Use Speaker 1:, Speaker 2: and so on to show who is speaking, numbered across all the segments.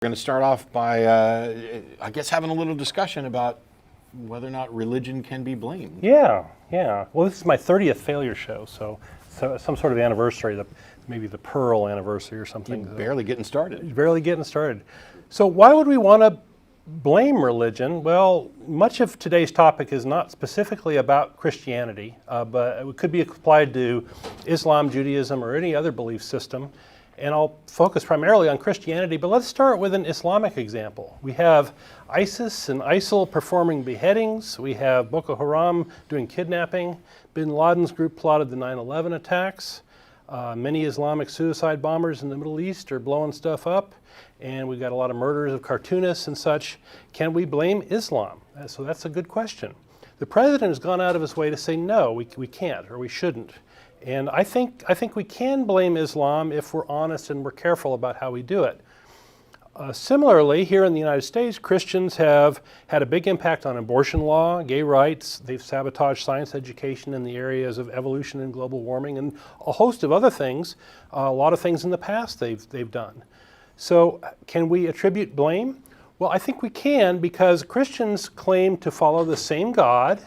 Speaker 1: We're going to start off by, I guess, having a little discussion about whether or not religion can be blamed.
Speaker 2: Yeah. Well, this is my 30th failure show, so some sort of anniversary, maybe the Pearl anniversary or something.
Speaker 1: You're barely getting started.
Speaker 2: Barely getting started. So why would we want to blame religion? Well, much of today's topic is not specifically about Christianity, but it could be applied to Islam, Judaism, or any other belief system. And I'll focus primarily on Christianity, but let's start with an Islamic example. We have ISIS and ISIL performing beheadings. We have Boko Haram doing kidnapping. Bin Laden's group plotted the 9/11 attacks. Many Islamic suicide bombers in the Middle East are blowing stuff up. And we've got a lot of murders of cartoonists and such. Can we blame Islam? So that's a good question. The president has gone out of his way to say no, we can't or we shouldn't. And I think we can blame Islam if we're honest and we're careful about how we do it. Similarly, here in the United States, Christians have had a big impact on abortion law, gay rights. They've sabotaged science education in the areas of evolution and global warming and a host of other things, a lot of things in the past they've done. So can we attribute blame? Well, I think we can, because Christians claim to follow the same God.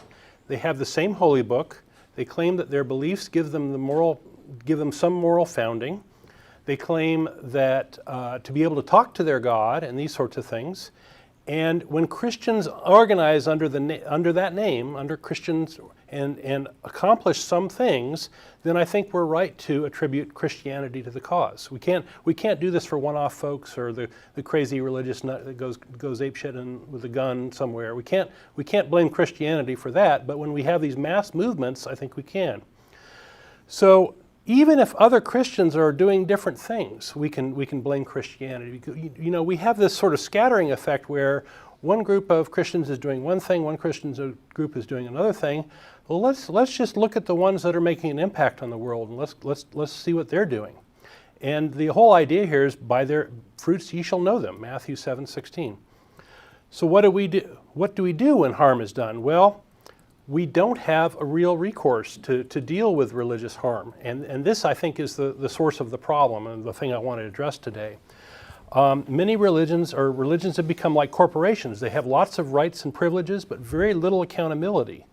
Speaker 2: They have the same holy book. They claim that their beliefs give them some moral founding. They claim that to be able to talk to their God and these sorts of things. And when Christians organize under that name, under Christians, and accomplish some things, then I think we're right to attribute Christianity to the cause. We can't do this for one-off folks or the crazy religious nut that goes apeshit with a gun somewhere. We can't blame Christianity for that. But when we have these mass movements, I think we can. So even if other Christians are doing different things, we can blame Christianity. You know, we have this sort of scattering effect where one group of Christians is doing one thing, one Christian group is doing another thing. Well, let's just look at the ones that are making an impact on the world, and let's see what they're doing. And the whole idea here is, by their fruits ye shall know them, Matthew 7:16. So what do we do? What do we do when harm is done? Well, we don't have a real recourse to deal with religious harm. And this, I think, is the source of the problem and the thing I want to address today. Many religions have become like corporations. They have lots of rights and privileges, but very little accountability.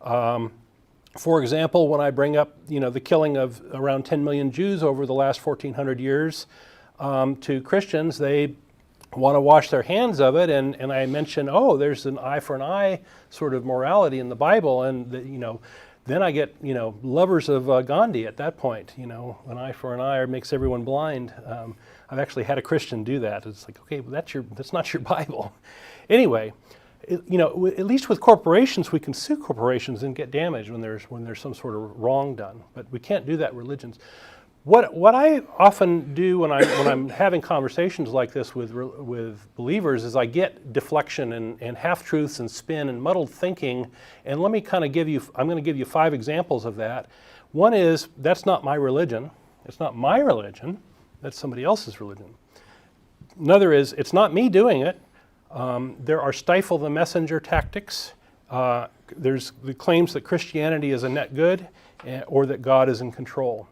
Speaker 2: For example, when I bring up the killing of around 10 million Jews over the last 1,400 years, to Christians, they want to wash their hands of it, and I mention, there's an eye for an eye sort of morality in the Bible, and then I get lovers of Gandhi at that point. An eye for an eye makes everyone blind. I've actually had a Christian do that. It's like, okay, well, that's not your Bible. Anyway, at least with corporations, we can sue corporations and get damage when there's some sort of wrong done, but we can't do that with religions. What I often do when I'm having conversations like this with believers is I get deflection and half-truths and spin and muddled thinking, and let me kind of I'm going to give you 5 examples of that. One is, that's not my religion. It's not my religion. That's somebody else's religion. Another is, it's not me doing it. There are stifle the messenger tactics. There's the claims that Christianity is a net good or that God is in control.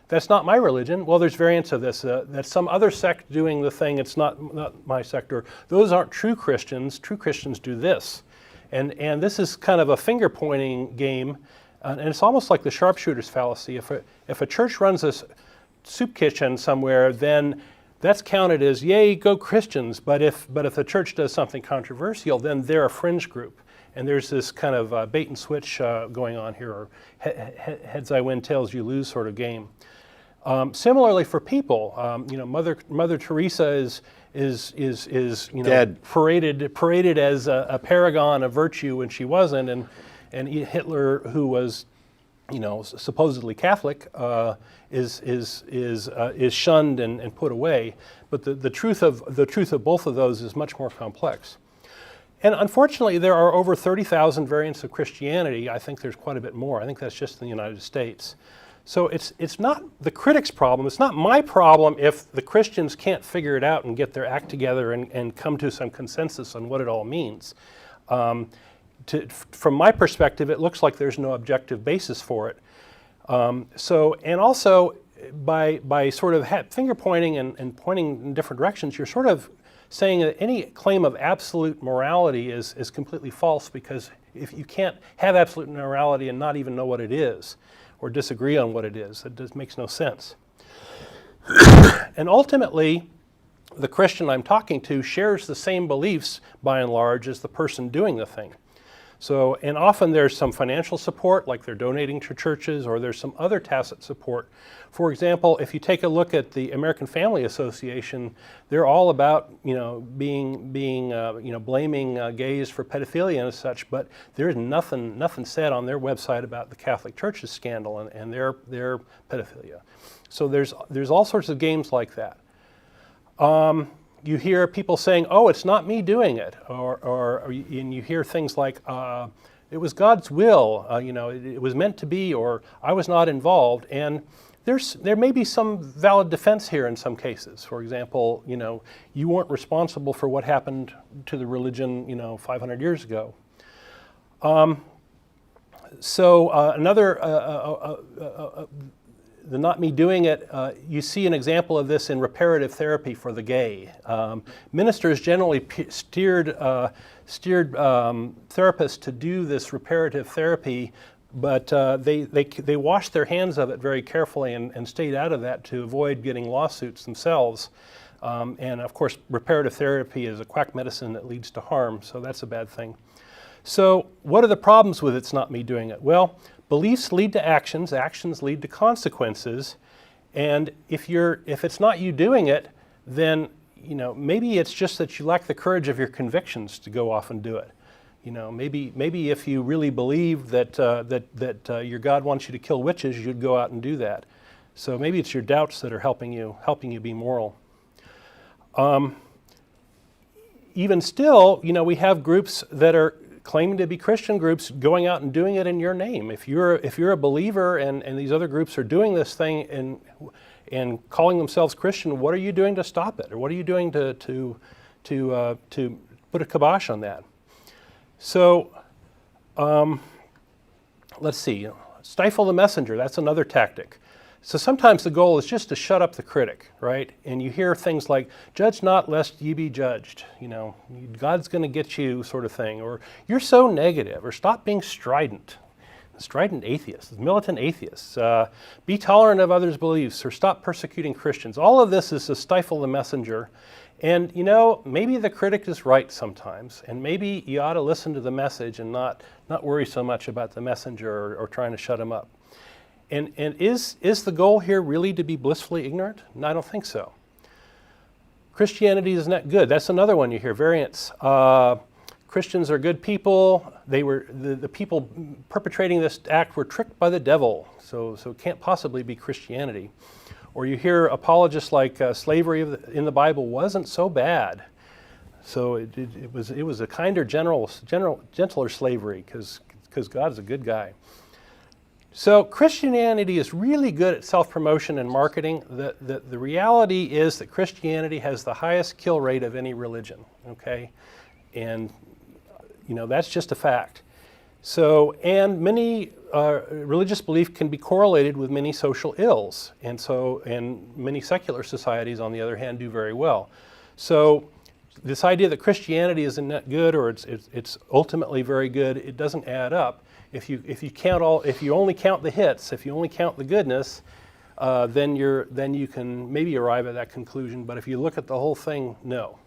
Speaker 2: That's not my religion. Well, there's variants of this. That's some other sect doing the thing. It's not my sect. Or those aren't true Christians. True Christians do this. And this is kind of a finger-pointing game. And it's almost like the sharpshooter's fallacy. If a church runs a soup kitchen somewhere, then that's counted as, yay, go Christians. But if the church does something controversial, then they're a fringe group. And there's this kind of bait and switch going on here, or heads I win, tails you lose sort of game. Similarly for people, Mother Teresa is
Speaker 1: dead.
Speaker 2: paraded as a paragon of virtue when she wasn't, and Hitler, who was supposedly Catholic, is shunned and put away. But the truth of both of those is much more complex. And unfortunately, there are over 30,000 variants of Christianity. I think there's quite a bit more. I think that's just in the United States. So it's not the critic's problem. It's not my problem if the Christians can't figure it out and get their act together and come to some consensus on what it all means. From my perspective, it looks like there's no objective basis for it. And also, by sort of finger pointing and pointing in different directions, you're sort of saying that any claim of absolute morality is completely false, because if you can't have absolute morality and not even know what it is or disagree on what it is, it just makes no sense. And ultimately, the Christian I'm talking to shares the same beliefs by and large as the person doing the thing. So, and often there's some financial support, like they're donating to churches, or there's some other tacit support. For example, if you take a look at the American Family Association, they're all about, blaming gays for pedophilia and such, but there's nothing said on their website about the Catholic Church's scandal and their pedophilia. So there's all sorts of games like that. You hear people saying, "Oh, it's not me doing it," and you hear things like, "It was God's will," it was meant to be, or "I was not involved." And there may be some valid defense here in some cases. For example, you weren't responsible for what happened to the religion, 500 years ago. The not me doing it, you see an example of this in reparative therapy for the gay. Ministers generally steered therapists to do this reparative therapy, but they washed their hands of it very carefully and stayed out of that to avoid getting lawsuits themselves. And of course, reparative therapy is a quack medicine that leads to harm, so that's a bad thing. So what are the problems with it's not me doing it? Well, beliefs lead to actions, actions lead to consequences, and if it's not you doing it, then maybe it's just that you lack the courage of your convictions to go off and do it. Maybe if you really believe that your God wants you to kill witches, you'd go out and do that. So maybe it's your doubts that are helping you be moral. Even still, we have groups that are claiming to be Christian groups going out and doing it in your name. If you're a believer and these other groups are doing this thing and calling themselves Christian, what are you doing to stop it? Or what are you doing to put a kibosh on that? So let's see, stifle the messenger, that's another tactic. So sometimes the goal is just to shut up the critic, right? And you hear things like, "Judge not lest ye be judged," God's going to get you, sort of thing, or "You're so negative," or "Stop being strident." Strident atheists, militant atheists, "Be tolerant of others' beliefs," or "Stop persecuting Christians." All of this is to stifle the messenger. And maybe the critic is right sometimes, and maybe you ought to listen to the message and not worry so much about the messenger or trying to shut him up. And is the goal here really to be blissfully ignorant? No, I don't think so. Christianity is not good. That's another one you hear, variants. Christians are good people. They were the people perpetrating this act were tricked by the devil, so it can't possibly be Christianity. Or you hear apologists like slavery in the Bible wasn't so bad. So it was a kinder, gentler slavery because God's a good guy. So Christianity is really good at self-promotion and marketing. The reality is that Christianity has the highest kill rate of any religion, okay? And, that's just a fact. So, and many religious belief can be correlated with many social ills. And many secular societies, on the other hand, do very well. So this idea that Christianity isn't that good or it's ultimately very good, it doesn't add up. If you only count the hits, if you only count the goodness, then you can maybe arrive at that conclusion. But if you look at the whole thing, no.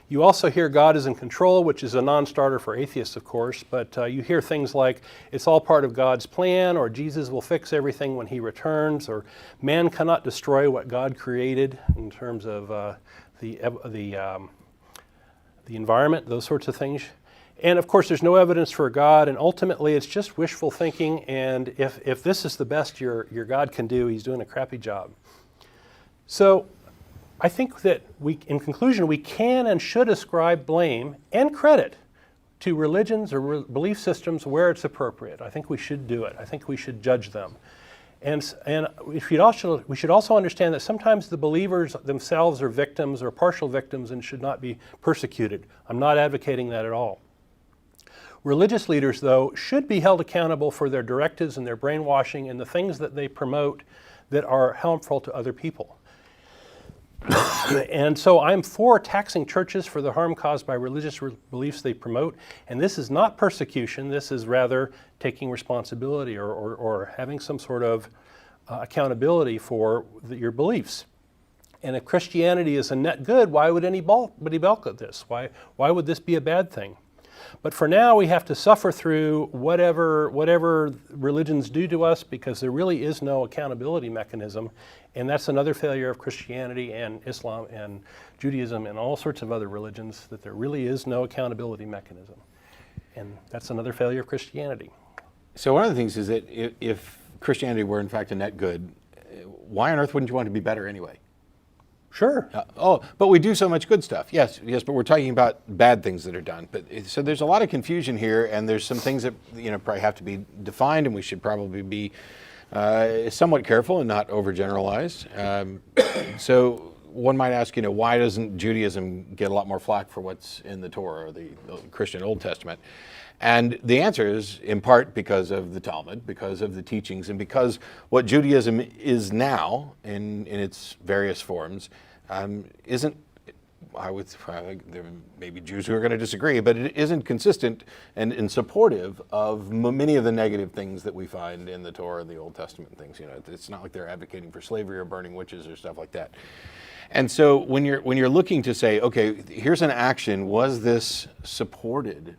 Speaker 2: You also hear God is in control, which is a non-starter for atheists, of course. But you hear things like it's all part of God's plan, or Jesus will fix everything when He returns, or man cannot destroy what God created in terms of the environment, those sorts of things. And of course, there's no evidence for God, and ultimately it's just wishful thinking, and if this is the best your God can do, He's doing a crappy job. So I think that in conclusion, we can and should ascribe blame and credit to religions or belief systems where it's appropriate. I think we should do it. I think we should judge them. And we should also understand that sometimes the believers themselves are victims or partial victims and should not be persecuted. I'm not advocating that at all. Religious leaders, though, should be held accountable for their directives and their brainwashing and the things that they promote that are harmful to other people. And so I'm for taxing churches for the harm caused by religious beliefs they promote. And this is not persecution. This is rather taking responsibility or having some sort of accountability for your beliefs. And if Christianity is a net good, why would anybody balk at this? Why would this be a bad thing? But for now, we have to suffer through whatever religions do to us, because there really is no accountability mechanism. And that's another failure of Christianity and Islam and Judaism and all sorts of other religions, that there really is no accountability mechanism. And that's another failure of Christianity.
Speaker 1: So one of the things is that if Christianity were in fact a net good, why on earth wouldn't you want it to be better anyway?
Speaker 2: Sure.
Speaker 1: But we do so much good stuff. Yes, but we're talking about bad things that are done. But so there's a lot of confusion here, and there's some things that probably have to be defined, and we should probably be somewhat careful and not overgeneralize. So one might ask, why doesn't Judaism get a lot more flack for what's in the Torah or the Christian Old Testament? And the answer is in part because of the Talmud, because of the teachings, and because what Judaism is now in its various forms isn't, there may be Jews who are going to disagree, but it isn't consistent and supportive of many of the negative things that we find in the Torah and the Old Testament things. It's not like they're advocating for slavery or burning witches or stuff like that. And so when you're looking to say, okay, here's an action, was this supported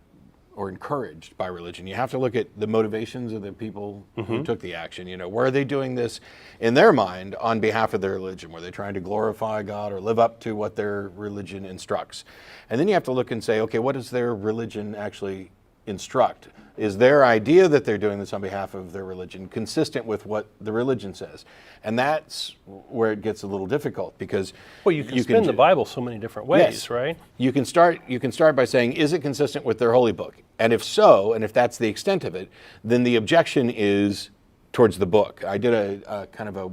Speaker 1: or encouraged by religion? You have to look at the motivations of the people who took the action. Were they doing this in their mind on behalf of their religion? Were they trying to glorify God or live up to what their religion instructs? And then you have to look and say, okay, what does their religion actually instruct? Is their idea that they're doing this on behalf of their religion consistent with what the religion says? And that's where it gets a little difficult, because
Speaker 2: you can spin the Bible so many different ways,
Speaker 1: yes,
Speaker 2: right?
Speaker 1: You can start by saying, is it consistent with their holy book? And if so, and if that's the extent of it, then the objection is towards the book. I did a kind of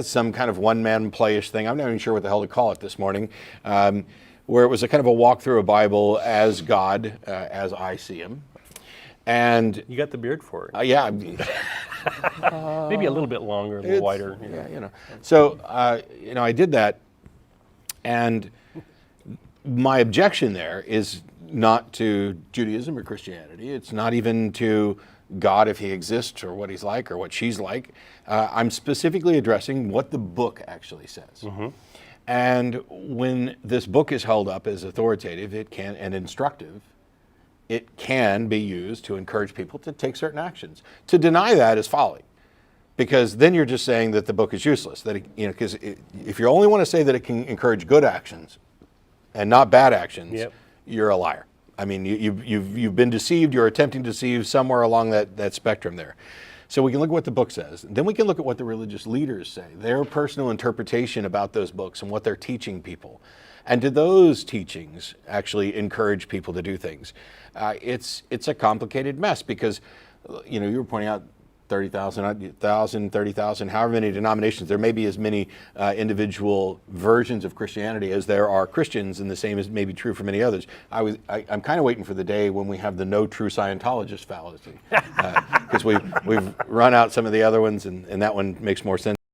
Speaker 1: some kind of one-man play-ish thing. I'm not even sure what the hell to call it this morning, where it was a kind of a walk through a Bible as God, as I see him. And
Speaker 2: you got the beard for it.
Speaker 1: Yeah.
Speaker 2: Maybe a little bit longer, a little wider.
Speaker 1: Yeah. So, I did that, and my objection there is not to Judaism or Christianity. It's not even to God, if he exists, or what he's like, or what she's like. I'm specifically addressing what the book actually says. And when this book is held up as authoritative, and instructive, it can be used to encourage people to take certain actions. To deny that is folly, because then you're just saying that the book is useless. Because if you only want to say that it can encourage good actions and not bad actions, you're a liar. I mean, you've been deceived. You're attempting to deceive somewhere along that spectrum there. So we can look at what the book says. Then we can look at what the religious leaders say, their personal interpretation about those books and what they're teaching people. And do those teachings actually encourage people to do things? It's a complicated mess, because you were pointing out 30,000, 30,000, however many denominations. There may be as many individual versions of Christianity as there are Christians, and the same is maybe true for many others. I'm kind of waiting for the day when we have the no true Scientologist fallacy, because we've run out some of the other ones, and that one makes more sense.